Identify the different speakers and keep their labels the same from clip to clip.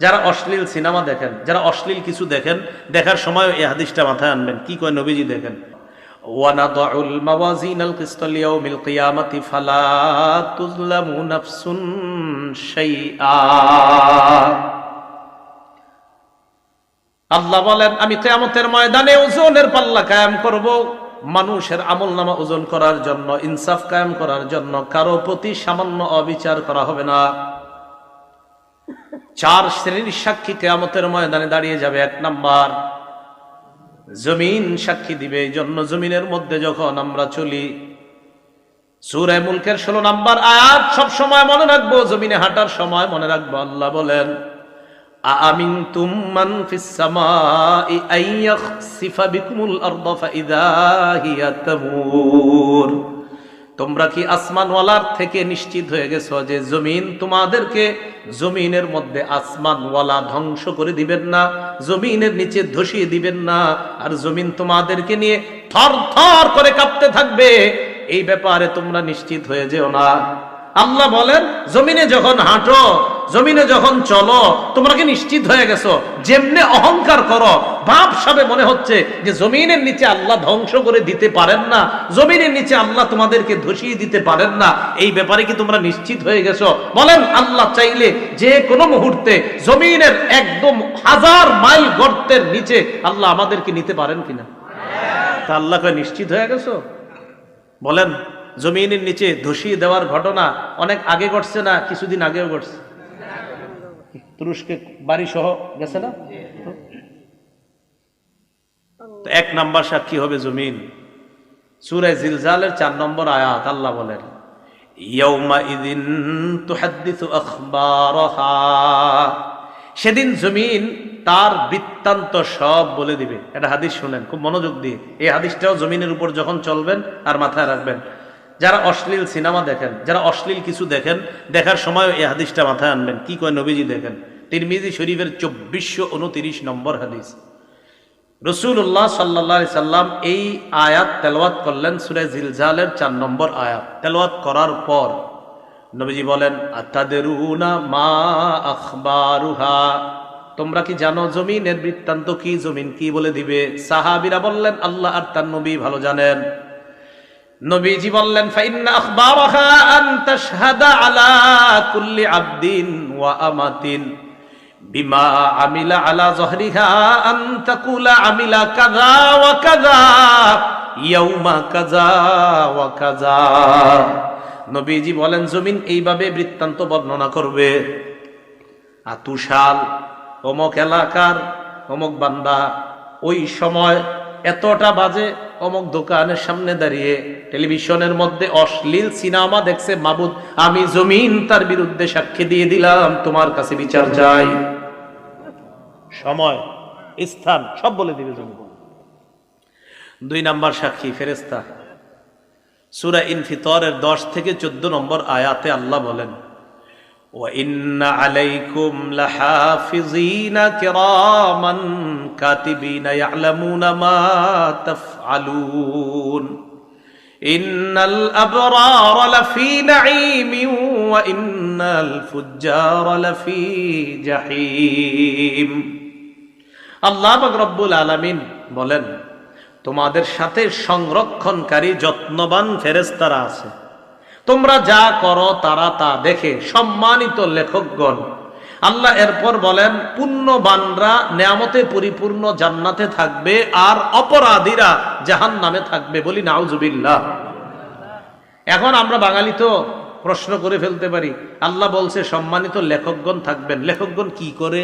Speaker 1: যারা অশ্লীল সিনেমা দেখেন, যারা অশ্লীল কিছু দেখেন, দেখার সময় এই হাদিসটা মাথায় আনবেন। কি কয় নবীজি দেখেন, ওয়ানাদাউল মাওয়াজিনাল কিসতা লিয়াউমিল কিয়ামাতি ফালা তুযলামু নাফসুন শাইআ। আল্লাহ বলেন, আমি কিয়ামতের ময়দানে ওজনের পাল্লা কায়েম করব, মানুষের আমলনামা ওজন করার জন্য, ইনসাফ কায়েম করার জন্য। কারো প্রতি সামান্য অবিচার করা হবে না। 4 শ্রেণীর সাক্ষী কিয়ামতের ময়দানে দাঁড়িয়ে যাবে। 1 নাম্বার, জমিন সাক্ষী দিবে। এই জন্য জমিনের মধ্যে যখন আমরা চলি, সূরা মুলকের 16 নাম্বার আয়াত সব সময় মনে রাখবো। জমিনে হাঁটার সময় মনে রাখবো, আল্লাহ বলেন, আমিনতুম মান ফিস সামাই আইয়াখসিফা বিকুমুল আরদা ফাইদা হিয়া তামুর। তোমরা কি আসমানওয়ালার থেকে নিশ্চিত হয়ে গেছো যে জমিন তোমাদেরকে, জমিনের মধ্যে আসমানওয়ালা ধ্বংস করে দিবেন না, জমিনের নিচে ধসিয়ে দিবেন না, আর জমিন তোমাদেরকে নিয়ে থর থর করে কাঁপতে থাকবে। এই ব্যাপারে তোমরা নিশ্চিত হয়ে যেও না। আল্লাহ বলেন, জমিনে যখন হাঁটো, জমিনে যখন চলো, তোমরা কি নিশ্চিত হয়ে গেছো? যেমনে অহংকার করো, ভাবসাবে মনে হচ্ছে যে জমিনের নিচে আল্লাহ ধ্বংস করে দিতে পারেন না, জমিনের নিচে আল্লাহ তোমাদেরকে ধসিয়ে দিতে পারেন না, এই ব্যাপারে কি তোমরা নিশ্চিত হয়ে গেছো? বলেন, আল্লাহ চাইলে যে কোনো মুহূর্তে জমিনের একদম 1000 মাইল গর্তের নিচে আল্লাহ আমাদেরকে নিতে পারেন কিনা? তা আল্লাহকে নিশ্চিত হয়ে গেছো? বলেন, জমিনের নিচে ধসিয়ে দেওয়ার ঘটনা অনেক আগে ঘটছে না কিছুদিন আগেও ঘটছে? তুরস্কে বাড়ি সহ গেছে না? তো 1 নাম্বার সাক্ষী হবে জমিন। সূরা জিলজালের 4 নম্বর আয়াত আল্লাহ বলেন, ইয়াউমা ইযিন তুহাদ্দিসু আখবারাহা। সেদিন জমিন তার বৃত্তান্ত সব বলে দিবে। এটা হাদিস শুনেন খুব মনোযোগ দিয়ে। এই হাদিসটাও জমিনের উপর যখন চলবেন আর মাথায় রাখবেন। যারা অশ্লীল সিনেমা দেখেন, যারা অশ্লীল কিছু দেখেন, দেখার সময় এই হাদিসটা মাথায় আনবেন। কি কয় নবীজি দেখেন, তিরমিজি শরীফের 2429 নম্বর হাদিস। রাসূলুল্লাহ সাল্লাল্লাহু আলাইহি সাল্লাম এই আয়াত তেলাওয়াত করলেন, সূরা জিলজালের 4 নম্বর আয়াত তেলাওয়াত করার পর নবীজি বলেন, আতাদরুনা মা আখবারুহা। তোমরা কি জানো জমিনের বৃত্তান্ত কি, জমিন কি বলে দিবে? সাহাবীরা বললেন, আল্লাহ আর তার নবী ভালো জানেন। নবীজি বললেন, ফাইন্না আখবারাহা আন তাশহাদা আলা কুল্লি আবদিন ওয়া আমাতিন বিমা আমিলা আলা যহরিহা আন তাকুলা আমিলা কাযা ওয়া কাযা ইয়াউমা কাযা ওয়া কাযা। নবীজি বলেন, জমিন এইভাবে বৃত্তান্ত বর্ণনা করবে, আতুশাল অমুক এলাকার অমুক বান্দা ওই সময় এতটা বাজে অমুক দোকানের সামনে দাঁড়িয়ে টেলিভিশনের মধ্যে অশ্লীল সিনেমা দেখছে, মাবুদ আমি জমিন তার বিরুদ্ধে সাক্ষী দিয়ে দিলাম, তোমার কাছে বিচার চাই। সময়, স্থান সব বলে দিবে জমিন। 2 নাম্বার সাক্ষী ফেরেশতা। সূরা ইনফিতরের 10 থেকে 14 নম্বর আয়াতে আল্লাহ বলেন, ওয়া ইন্না আলাইকুম লাহাফিজিনা কিরামান কাতিবিনা ইয়ালামুনা মা তাফআলুন ইন্নাল আবরারা লাফি নাঈমিন ওয়া ইন্নাল ফুজ্জারা লাফি জাহিম। আল্লাহ পাক রব্বুল আলামিন বলেন, তোমাদের সাথে সংরক্ষণকারী যত্নবান ফেরেশতারা আছে, তোমরা যা করো তারা তা দেখে। সম্মানিত লেখকগণ, আল্লাহ এরপর বলেন, পুণ্যবানরা নেয়ামতে পরিপূর্ণ জান্নাতে থাকবে আর অপরাধীরা জাহান্নামে থাকবে। বলি নাউজুবিল্লাহ। এখন আমরা বাঙালি তো প্রশ্ন করে ফেলতে পারি, আল্লাহ বলছে সম্মানিত লেখকগণ থাকবেন, লেখকগণ কি করে?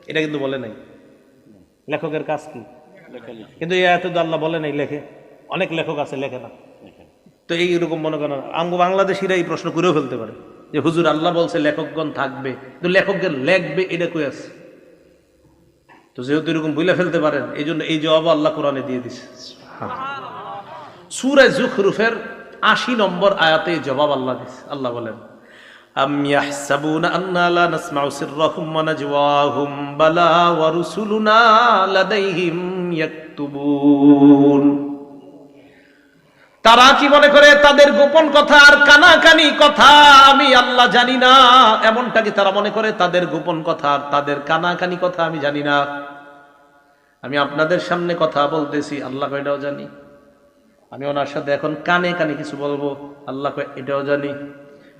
Speaker 1: এটা কিন্তু বলে নাই লেখকের কাজ কি, কিন্তু এই আয়াতে তো আল্লাহ বলে নাই লেখে। অনেক লেখক আছে লেখে না। তো এইরকম মনে করেন বাংলাদেশিরা এই প্রশ্ন করেও ফেলতে পারে যে হুজুর আল্লাহ বলছে লেখকগণ থাকবে, কিন্তু লেখকগণ লেখবে এটা কই আছে? তো যেহেতু এরকম বইলে ফেলতে পারেন, এই জন্য এই জবাব আল্লাহ কোরআনে দিয়ে দিছে। সূরা যুখরুফের 80 নম্বর আয়াতে জবাব আল্লাহ দিছে। আল্লাহ বলেন, আম ইয়াহসাবুনা আন্না লা নাসমাউ সিররাহুম ওয়া নাজওয়াহুম বালা ওয়া রুসুলুনা লাদাইহিম ইয়াকতুবুন। তারা কি মনে করে তাদের গোপন কথা আর কানাকানি কথা আমি আল্লাহ জানি না? এমনটা কি তারা মনে করে তাদের গোপন কথা আর তাদের কানাকানি কথা আমি জানি না? আমি আপনাদের সামনে কথা বলতেছি, আল্লাহ এটাও জানি। আমি ওনার সাথে এখন কানে কানে কিছু বলবো, আল্লাহ এটাও জানি।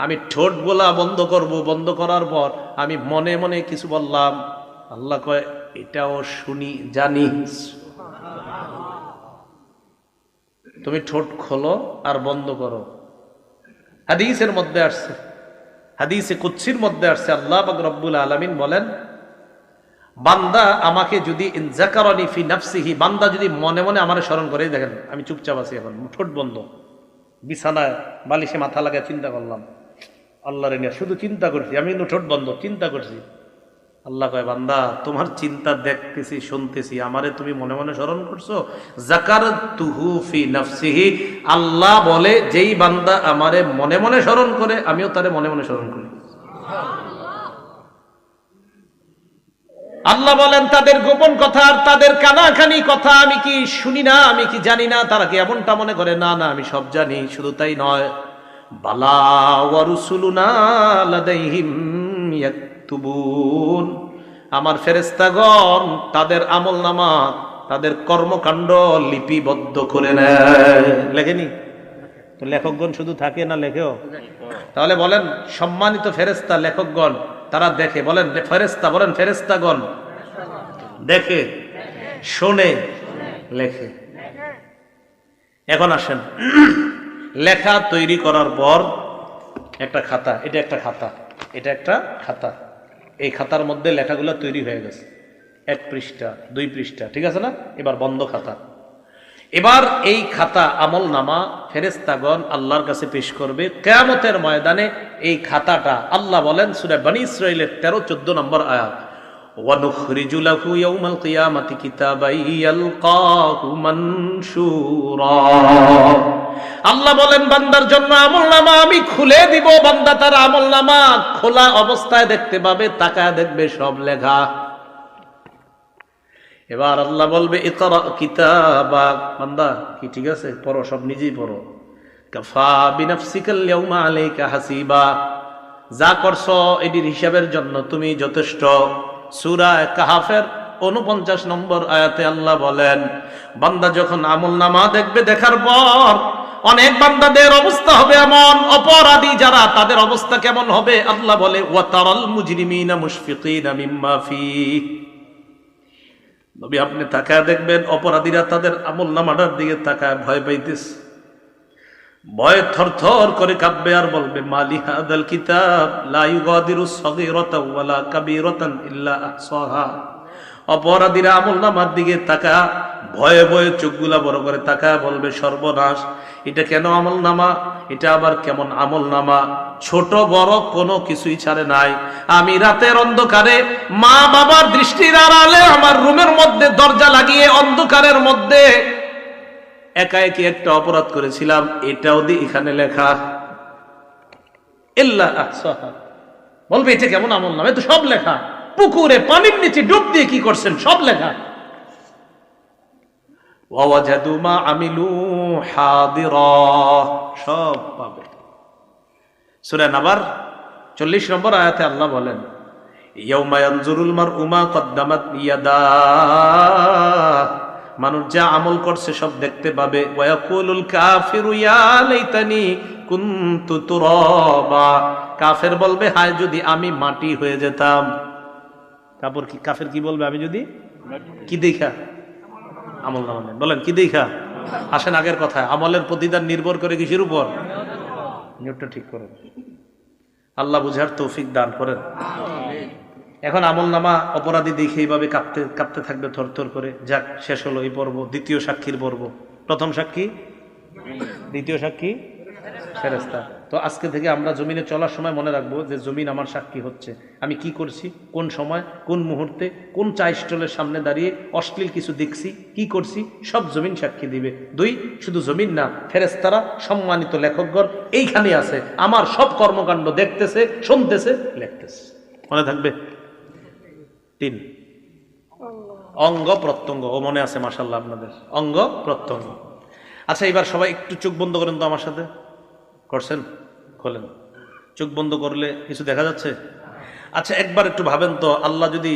Speaker 1: আমি ঠোঁট বলা বন্ধ করব, বন্ধ করার পর আমি মনে মনে কিছু বললাম, আল্লাহ কয় এটাও শুনি, জানি। তুমি ঠোঁট খোলো আর বন্ধ করো। হাদিসের মধ্যে আসছে, হাদিসে কুদসির মধ্যে আসছে, আল্লাহ পাক রব্বুল আলামিন বলেন, বান্দা আমাকে যদি ইনজাকারানি ফি নাফসিহি, বান্দা যদি মনে মনে আমারে স্মরণ করে, দেখেন আমি চুপচাপ আছি এখন, ঠোঁট বন্ধ, বিছানায় বালিশে মাথা লাগায় চিন্তা করলাম, আল্লাহরে নিয়ে শুধু চিন্তা করছি, আমি কিন্তু ঠোঁট বন্ধ, চিন্তা করছি। আল্লাহ কয় বান্দা তোমার চিন্তা দেখতেছি, শুনতেছি, আমারে তুমি মনে মনে স্মরণ করছো। যাকারতুহু ফি নাফসিহি, আল্লাহ বলে যেই বান্দা আমারে মনে মনে স্মরণ করে আমিও তারে মনে মনে স্মরণ করি। আল্লাহ বলেন তাদের গোপন কথা আর তাদের কানাকানি কথা আমি কি শুনি না, আমি কি জানি না? তারা কি এমনটা মনে করে? না না, আমি সব জানি। শুধু তাই নয়, বালা ওয়া রুসুলুনা লাদাইহিম ইয়াকতুবুন, আমার ফেরেশতাগণ তাদের আমলনামা, তাদের কর্মকাণ্ড লিপিবদ্ধ করে নেয়। লেখেনি তো? লেখকগণ শুধু থাকে না, লেখেও। তাহলে বলেন সম্মানিত ফেরেশতা লেখকগণ তারা দেখে, বলেন ফেরেশতা, বলেন ফেরেশতাগণ দেখে, শোনে, লেখে। এখন আসেন, লেখা তৈরি করার পর একটা খাতা, এটা একটা খাতা, এটা একটা খাতা, এই খাতার মধ্যে লেখাগুলো তৈরি হয়ে গেছে, 1 পৃষ্ঠা 2 পৃষ্ঠা, ঠিক আছে না? এবার বন্ধ খাতা। এবার এই খাতা আমল নামা ফেরেশতাগণ আল্লাহর কাছে পেশ করবে কিয়ামতের ময়দানে। এই খাতাটা আল্লাহ বলেন সূরা বনী ইসরাঈলের 13-14 নম্বর আয়াত, ওয়া নুখরিজু লাহু ইয়াউমাল কিয়ামাতি কিতাবান ইয়ালকাহু মানশুরা। আল্লাহ বলেন বান্দার জন্য আমলনামা আমি খুলে দিব, বান্দা তার আমলনামা খোলা অবস্থায় দেখতে পাবে, তাকায় দেখবে সব লেখা। এবার আল্লাহ বলবে ইকরা কিতাবাক, বান্দা কি ঠিক আছে, পড়ো, সব নিজেই পড়ো। কাফা বিনাফসিকাল ইয়াউমা আলাইকা হাসিবা, যা করছো এটির হিসাবের জন্য তুমি যথেষ্ট। সূরা কাহাফের 49 নম্বর আয়াতে আল্লাহ বলেন বান্দা যখন আমলনামা দেখবে, দেখার পর অনেক বান্দাদের অবস্থা হবে এমন, অপরাধী যারা তাদের অবস্থা কেমন হবে? আল্লাহ বলে ওয়া তারাল মুজরিমিনা মুশফিকিনা মিম্মা ফীহ, নবী আপনি তাকায় দেখবেন অপরাধীরা তাদের আমলনামাটার দিকে তাকায় ভয় পাইতেছে, ভয়ে থরথর করে কাঁপবে আর বলবে মালি হাদাল কিতাব লা ইউগাদিরু সগীরাতান ওয়ালা কাবীরাতান ইল্লা আহসাহা। অপরাধীরা আমলনামার দিকে তাকা ভয়ে ভয়ে চোখগুলা বড় করে তাকায় বলবে সর্বনাশ, এটা কেন আমলনামা, এটা আবার কেমন আমলনামা? ছোট বড় কোনো কিছুই ছাড়ে নাই। আমি রাতের অন্ধকারে মা বাবার দৃষ্টির আড়ালে আমার রুমের মধ্যে দরজা লাগিয়ে অন্ধকারের মধ্যে একা একই একটা অপরাধ করেছিলাম, এটাও দিয়ে এখানে লেখা ইল্লা আহসাহা। বলবে এটা কেমন আমলনামা? তো সব লেখা, পুকুরে পানির নিচে ডুব দিয়ে কি করছেন সব লেখা। ওয়াজাদু মা আমিলু হাদিরা, সব পাবে। সূরা নাবার 40 নম্বর আয়াতে আল্লাহ বলেন ইয়াউমা ইয়ানজুরুল মারউ মা কদ্দামাত ইয়াদা, মানুষ যা আমল করছে সব দেখতে পাবে। ওয়া ইয়াকুলুল কাফিরু ইয়া লাইতানি কুনতু তুরাবা, কাফের বলবে হায় যদি আমি মাটি হয়ে যেতাম। কাফের কি বলবে? আমি যদি কি দেখা? আমলনামা। বলেন কি দেখা? আসেন আগের কথা, আমলের প্রতিদান নির্ভর করে কিসের উপর? নিয়তটা ঠিক করেন, আল্লাহ বুঝার তৌফিক দান করেন। এখন আমলনামা অপরাধী দেখে এইভাবে কাঁপতে কাঁপতে থাকবে থরথর করে। যাক, শেষ হলো এই পর্ব, দ্বিতীয় সাক্ষীর পর্ব। প্রথম সাক্ষী, দ্বিতীয় সাক্ষী ফেরেশতা। তো আজকে থেকে আমরা জমিনে চলার সময় মনে রাখবো যে জমিন আমার সাক্ষী হচ্ছে। আমি কি করছি, কোন সময়, কোন মুহূর্তে, কোন চা স্টলের সামনে দাঁড়িয়ে অশ্লীল কিছু দেখছি, কি করছি, সব জমিন সাক্ষী দিবে। 2, শুধু জমিন না, ফেরেশতারা সম্মানিত লেখকগণ এইখানে আছে, আমার সব কর্মকাণ্ড দেখতেছে, শুনতেছে, লিখতেছে। মনে থাকবে? 3, অঙ্গ প্রত্যঙ্গ। ও মনে আছে মাশাআল্লাহ আপনাদের? অঙ্গ প্রত্যঙ্গ। আচ্ছা, এবার সবাই একটু চোখ বন্ধ করেন তো আমার সাথে। করছেন? খোলেন। চোখ বন্ধ করলে কিছু দেখা যাচ্ছে? আচ্ছা, একবার একটু ভাবেন তো, আল্লাহ যদি